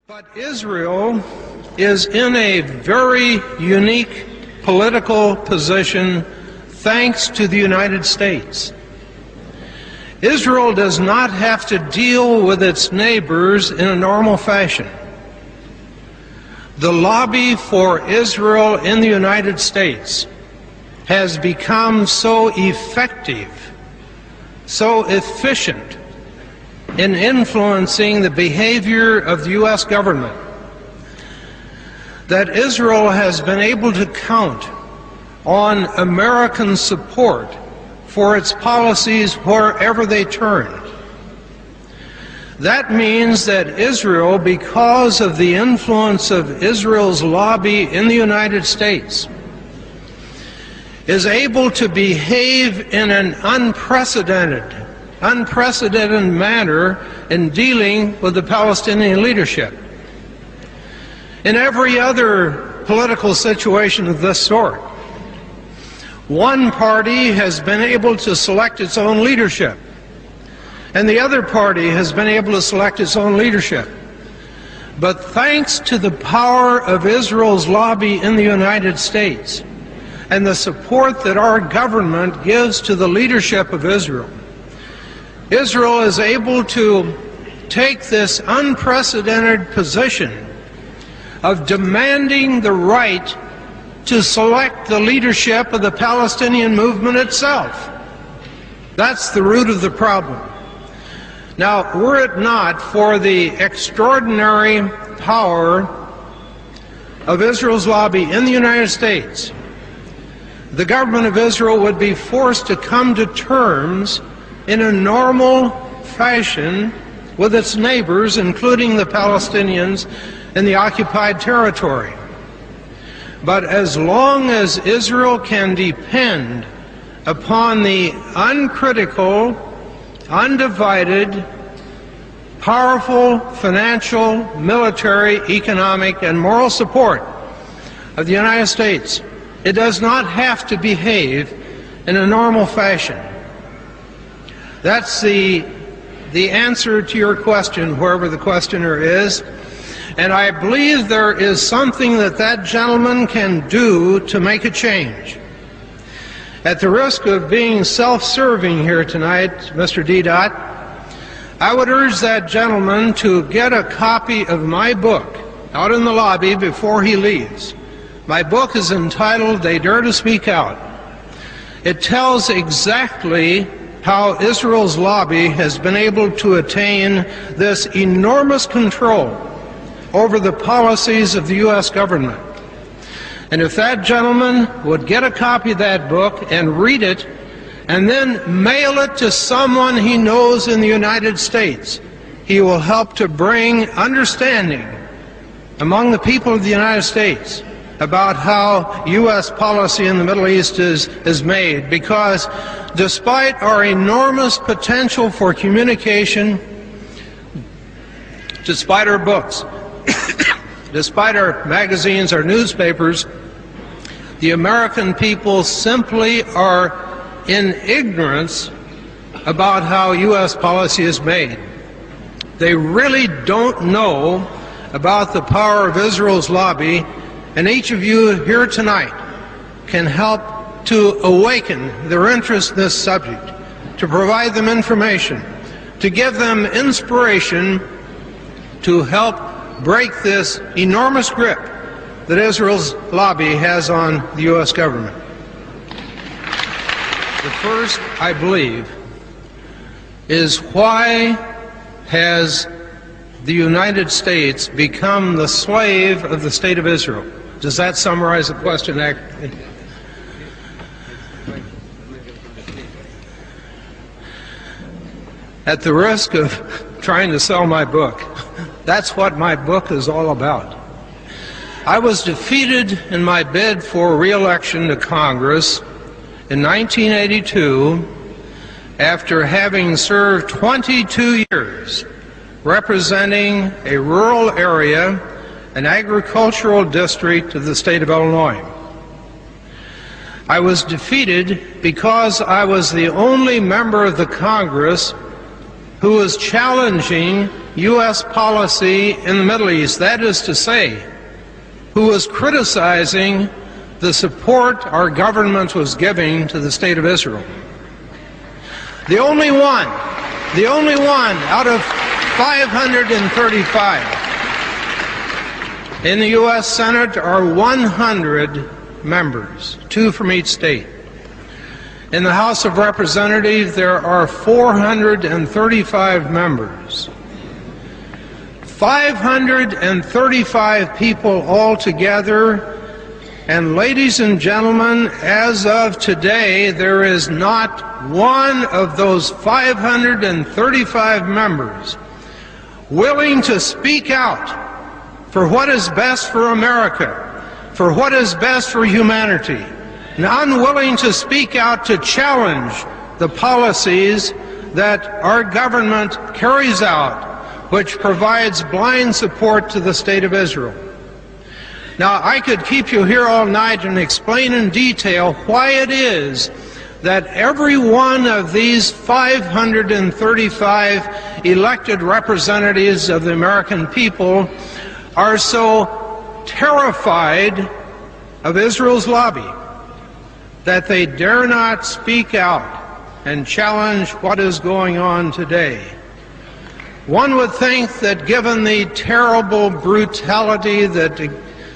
But Israel is in a very unique political position thanks to the United States. Israel does not have to deal with its neighbors in a normal fashion. The lobby for Israel in the United States has become so effective, so efficient in influencing the behavior of the U.S. government that Israel has been able to count on American support for its policies wherever they turn. That means that Israel, because of the influence of Israel's lobby in the United States, is able to behave in an unprecedented manner in dealing with the Palestinian leadership. In every other political situation of this sort, one party has been able to select its own leadership, and the other party has been able to select its own leadership. But thanks to the power of Israel's lobby in the United States and the support that our government gives to the leadership of Israel, Israel is able to take this unprecedented position of demanding the right to select the leadership of the Palestinian movement itself. That's the root of the problem. Now, were it not for the extraordinary power of Israel's lobby in the United States, the government of Israel would be forced to come to terms in a normal fashion with its neighbors, including the Palestinians in the occupied territory. But as long as Israel can depend upon the uncritical, undivided, powerful financial, military, economic, and moral support of the United States, it does not have to behave in a normal fashion. That's the answer to your question, whoever the questioner is. And I believe there is something that that gentleman can do to make a change. At the risk of being self-serving here tonight, Mr. D-Dot, I would urge that gentleman to get a copy of my book out in the lobby before he leaves. My book is entitled They Dare to Speak Out. It tells exactly how Israel's lobby has been able to attain this enormous control over the policies of the U.S. government. And if that gentleman would get a copy of that book and read it, and then mail it to someone he knows in the United States, he will help to bring understanding among the people of the United States about how U.S. policy in the Middle East is made. Because despite our enormous potential for communication, despite our books, despite our magazines, our newspapers, the American people simply are in ignorance about how U.S. policy is made. They really don't know about the power of Israel's lobby, and each of you here tonight can help to awaken their interest in this subject, to provide them information, to give them inspiration to help break this enormous grip that Israel's lobby has on the U.S. government. The first, I believe, is why has the United States become the slave of the State of Israel? Does that summarize the question? At the risk of trying to sell my book, that's what my book is all about. I was defeated in my bid for re-election to Congress in 1982 after having served 22 years representing a rural area, an agricultural district of the state of Illinois. I was defeated because I was the only member of the Congress who was challenging U.S. policy in the Middle East, that is to say, who was criticizing the support our government was giving to the State of Israel. The only one out of 535 in the U.S. Senate are 100 members, 2 from each state. In the House of Representatives, there are 435 members. 535 people altogether. And ladies and gentlemen, as of today, there is not one of those 535 members willing to speak out for what is best for America, for what is best for humanity, and unwilling to speak out to challenge the policies that our government carries out, which provides blind support to the State of Israel. Now, I could keep you here all night and explain in detail why it is that every one of these 535 elected representatives of the American people are so terrified of Israel's lobby that they dare not speak out and challenge what is going on today. One would think that given the terrible brutality that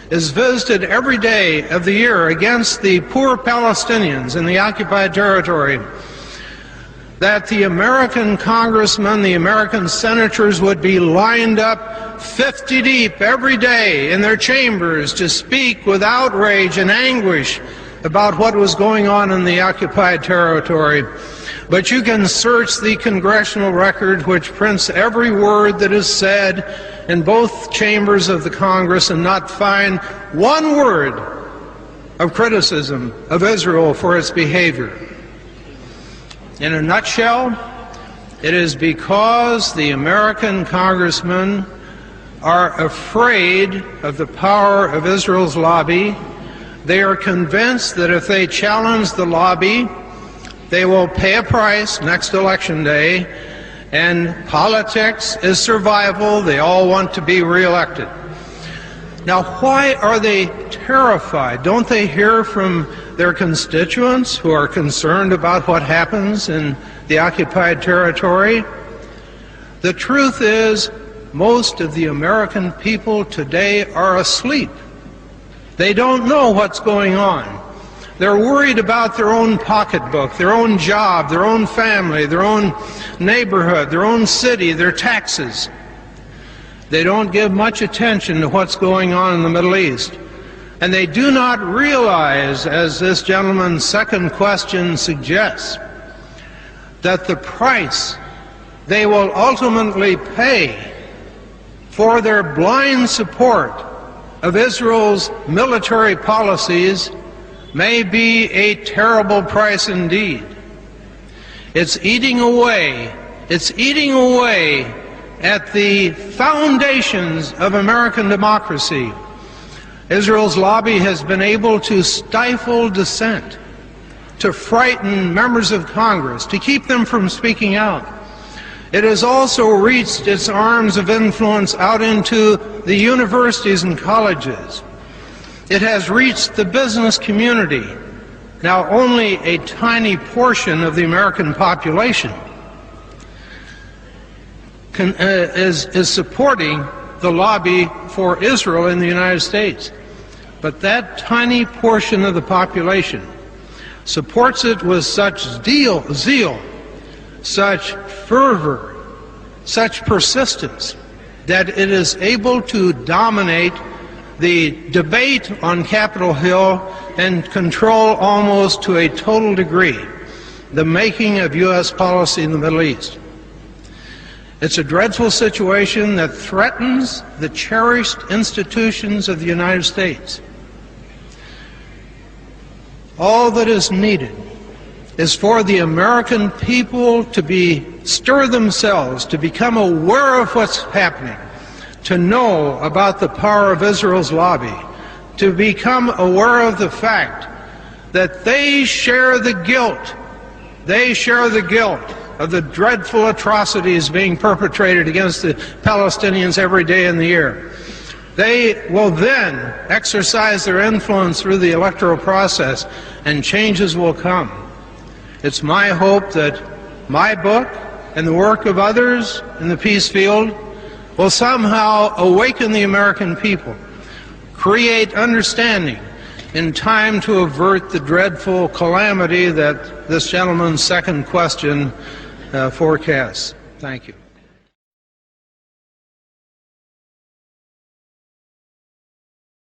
is visited every day of the year against the poor Palestinians in the occupied territory, that the American congressmen, the American senators would be lined up 50 deep every day in their chambers to speak with outrage and anguish about what was going on in the occupied territory. But you can search the congressional record, which prints every word that is said in both chambers of the Congress, and not find one word of criticism of Israel for its behavior. In a nutshell, it is because the American congressmen are afraid of the power of Israel's lobby. They are convinced that if they challenge the lobby, they will pay a price next election day, and politics is survival. They all want to be reelected. Now, why are they terrified? Don't they hear from their constituents who are concerned about what happens in the occupied territory? The truth is, most of the American people today are asleep. They don't know what's going on. They're worried about their own pocketbook, their own job, their own family, their own neighborhood, their own city, their taxes. They don't give much attention to what's going on in the Middle East. And they do not realize, as this gentleman's second question suggests, that the price they will ultimately pay for their blind support of Israel's military policies may be a terrible price indeed. It's eating away at the foundations of American democracy. Israel's lobby has been able to stifle dissent, to frighten members of Congress, to keep them from speaking out. It has also reached its arms of influence out into the universities and colleges. It has reached the business community. Now, only a tiny portion of the American population is supporting the lobby for Israel in the United States. But that tiny portion of the population supports it with such zeal, such fervor, such persistence, that it is able to dominate the debate on Capitol Hill and control almost to a total degree the making of U.S. policy in the Middle East. It's a dreadful situation that threatens the cherished institutions of the United States. All that is needed is for the American people to stir themselves, to become aware of what's happening, to know about the power of Israel's lobby, to become aware of the fact that they share the guilt of the dreadful atrocities being perpetrated against the Palestinians every day in the year. They will then exercise their influence through the electoral process, and changes will come. It's my hope that my book and the work of others in the peace field will somehow awaken the American people, create understanding in time to avert the dreadful calamity that this gentleman's second question forecasts. Thank you.